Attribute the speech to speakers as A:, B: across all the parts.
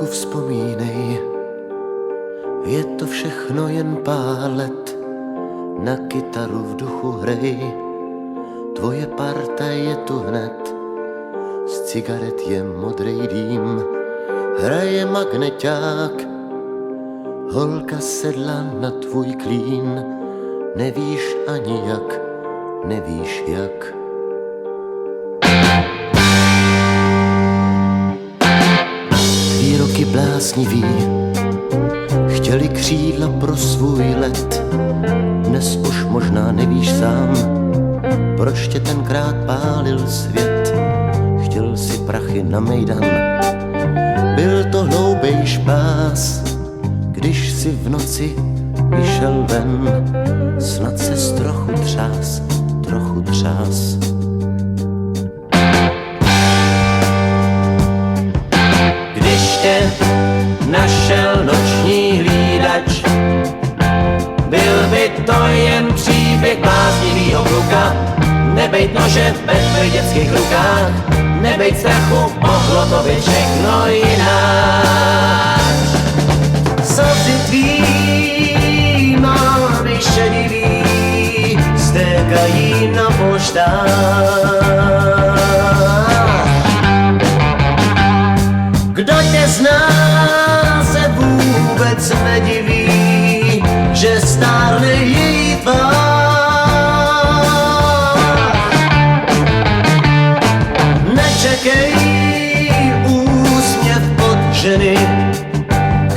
A: chvilku vzpomínej, je to všechno jen pár let, na kytaru v duchu hrej, tvoje parta je tu hned, z cigaret je modrej dým, hraje magneťák, holka sedla na tvůj klín, nevíš ani jak, nevíš jak. Výroky bláznivý chtěli křídla pro svůj let, dnes už možná nevíš sám, proč tě tenkrát pálil svět. Chtěl si prachy na mejdan, byl to hloubej špás, když si v noci vyšel ven, snad ses trochu třás, trochu třás. Když tě našel noční hlídač, byl by to jen příběh bláznivýho kluka, nebejt nože ve tvých dětských rukách, nebejt strachu, mohlo to být všechno jinak. Slzy tvý mámy šedivý stékají na poštách. Kdo tě zná, se vůbec nediví, že stárne její tvář. Nečekej úsměv od ženy,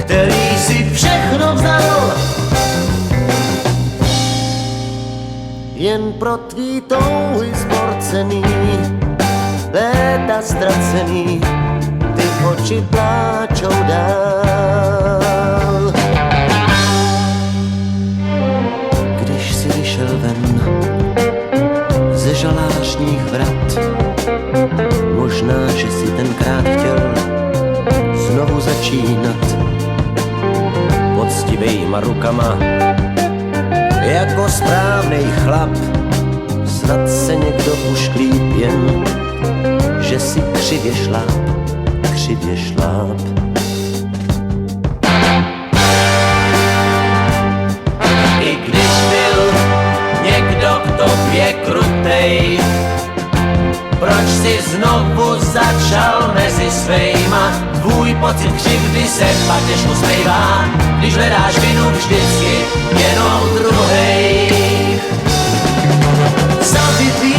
A: který si všechno vzal, jen pro tvý touhy zborcený, léta ztracený, ty oči pláčou dál. Když si vyšel ven ze žalářních vrat, možná, že si tenkrát chtěl znovu začínat poctivejma rukama, jako správnej chlap. Snad se někdo ušklíp, jen že si křivě šláp, křivě šláp. I když byl někdo k tobě krutej, proč si znovu začal mezi svejma? Tvůj pocit křivdy se pak těžko smejvá, když hledáš vinu vždycky jenom druhej. Slzy tvý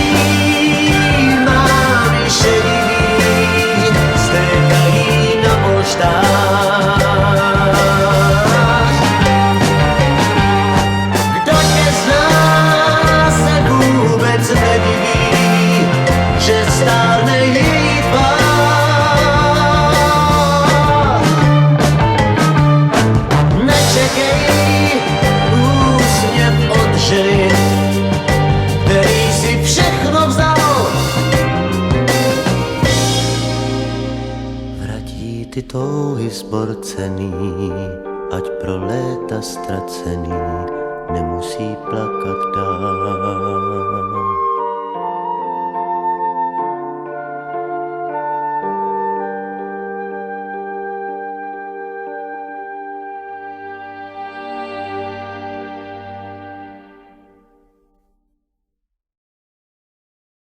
A: mámy šedivý stékají na poštách. Kdo tě zná, se vůbec nediví, že stárne její tvář. Nečekej úsměv od ženy, který si všechno vzal. Vratí ty touhy zborcený, ať pro léta ztracený nemusí plakat dál.